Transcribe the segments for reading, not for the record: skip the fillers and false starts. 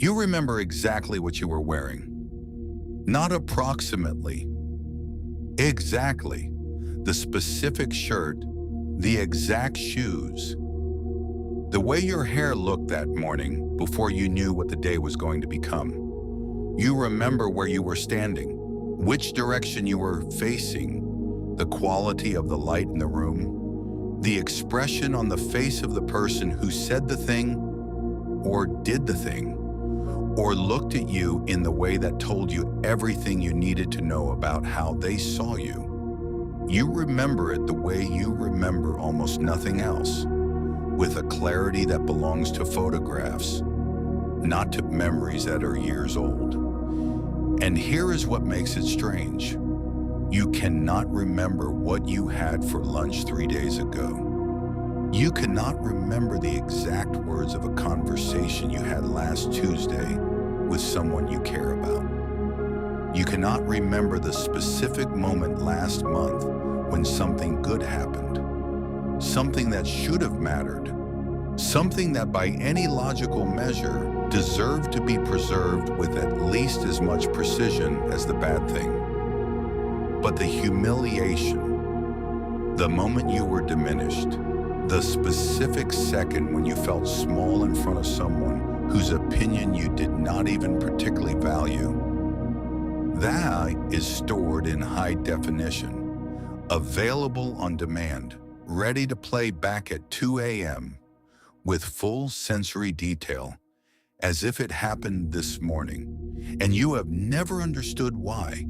You remember exactly what you were wearing. Not approximately. Exactly. The specific shirt, the exact shoes. The way your hair looked that morning before you knew what the day was going to become. You remember where you were standing, which direction you were facing, the quality of the light in the room, the expression on the face of the person who said the thing or did the thing, or looked at you in the way that told you everything you needed to know about how they saw you. You remember it the way you remember almost nothing else, with a clarity that belongs to photographs, not to memories that are years old. And here is what makes it strange. You cannot remember what you had for lunch 3 days ago. You cannot remember the exact words of a conversation you had last Tuesday with someone you care about. You cannot remember the specific moment last month when something good happened, something that should have mattered, something that by any logical measure deserved to be preserved with at least as much precision as the bad thing. But the humiliation, the moment you were diminished, the specific second when you felt small in front of someone whose opinion you did not even particularly value, that is stored in high definition, available on demand, ready to play back at 2 a.m. with full sensory detail, as if it happened this morning, and you have never understood why.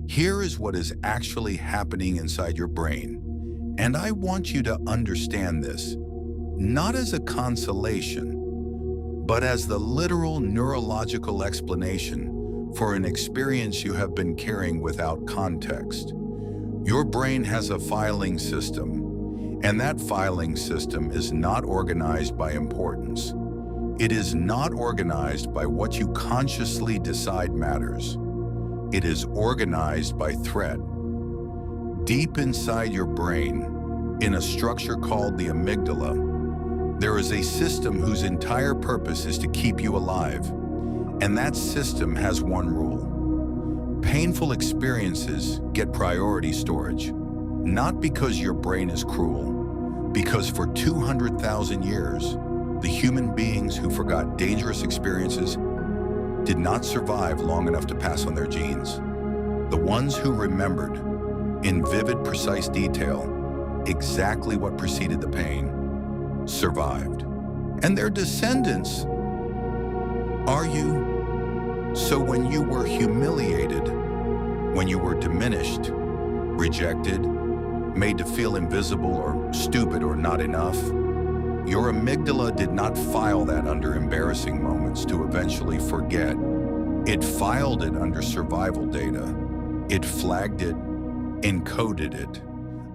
Here is what is actually happening inside your brain. And I want you to understand this, not as a consolation, but as the literal neurological explanation for an experience you have been carrying without context. Your brain has a filing system, and that filing system is not organized by importance. It is not organized by what you consciously decide matters. It is organized by threat. Deep inside your brain, in a structure called the amygdala, there is a system whose entire purpose is to keep you alive. And that system has one rule. Painful experiences get priority storage, not because your brain is cruel, because for 200,000 years, the human beings who forgot dangerous experiences did not survive long enough to pass on their genes. The ones who remembered, in vivid, precise detail, exactly what preceded the pain, survived. And their descendants are you. So when you were humiliated, when you were diminished, rejected, made to feel invisible or stupid or not enough, your amygdala did not file that under embarrassing moments to eventually forget. It filed it under survival data. It flagged it, encoded it,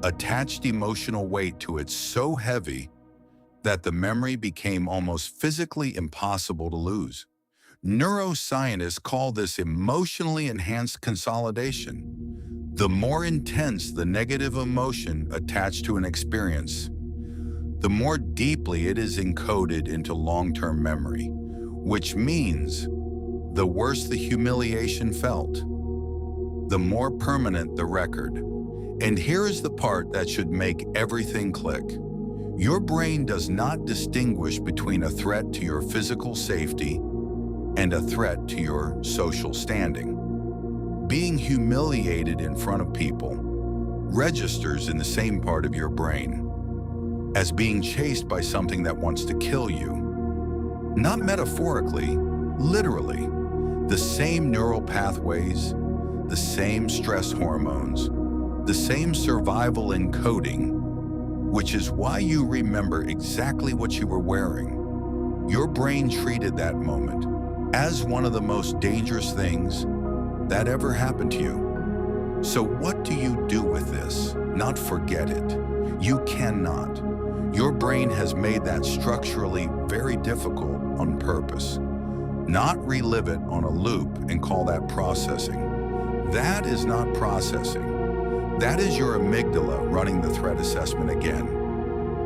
attached emotional weight to it so heavy that the memory became almost physically impossible to lose. Neuroscientists call this emotionally enhanced consolidation. The more intense the negative emotion attached to an experience, the more deeply it is encoded into long-term memory, which means the worse the humiliation felt, the more permanent the record. And here is the part that should make everything click. Your brain does not distinguish between a threat to your physical safety and a threat to your social standing. Being humiliated in front of people registers in the same part of your brain as being chased by something that wants to kill you. Not metaphorically, literally. The same neural pathways, the same stress hormones, the same survival encoding, which is why you remember exactly what you were wearing. Your brain treated that moment as one of the most dangerous things that ever happened to you. So what do you do with this? Not forget it. You cannot. Your brain has made that structurally very difficult on purpose. Not relive it on a loop and call that processing. That is not processing. That is your amygdala running the threat assessment again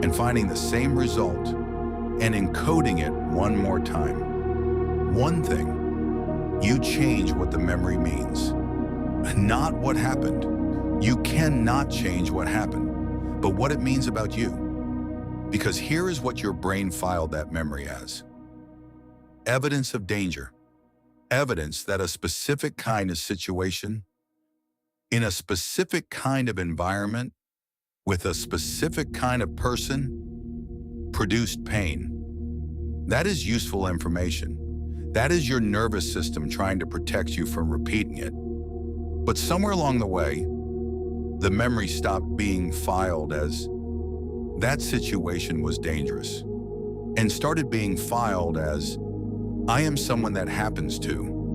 and finding the same result and encoding it one more time. One thing, you change what the memory means, not what happened. You cannot change what happened, but what it means about you. Because here is what your brain filed that memory as. Evidence of danger. Evidence that a specific kind of situation, in a specific kind of environment, with a specific kind of person, produced pain. That is useful information. That is your nervous system trying to protect you from repeating it. But somewhere along the way, the memory stopped being filed as that situation was dangerous and started being filed as I am someone that happens to.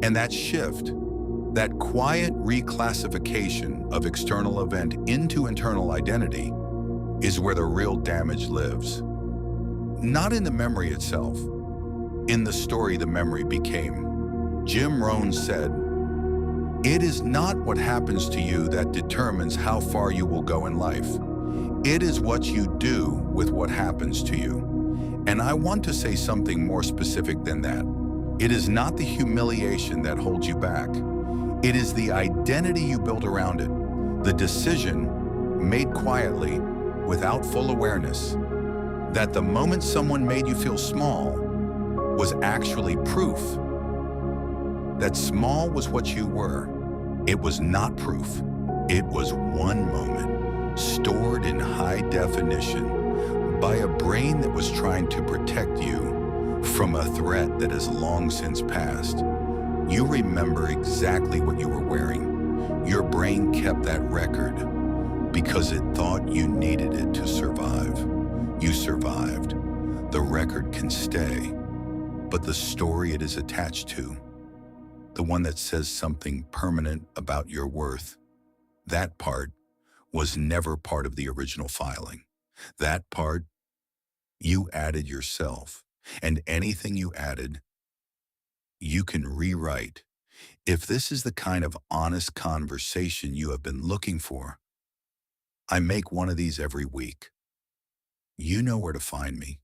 And that shift, that quiet reclassification of external event into internal identity is where the real damage lives. Not in the memory itself, in the story the memory became. Jim Rohn said, "It is not what happens to you that determines how far you will go in life. It is what you do with what happens to you." And I want to say something more specific than that. It is not the humiliation that holds you back. It is the identity you built around it, the decision made quietly, without full awareness, that the moment someone made you feel small was actually proof that small was what you were. It was not proof. It was one moment, stored in high definition by a brain that was trying to protect you from a threat that has long since passed. You remember exactly what you were wearing. Your brain kept that record because it thought you needed it to survive. You survived. The record can stay, but the story it is attached to, the one that says something permanent about your worth, that part was never part of the original filing. That part, you added yourself, and anything you added, you can rewrite. If this is the kind of honest conversation you have been looking for, I make one of these every week. You know where to find me.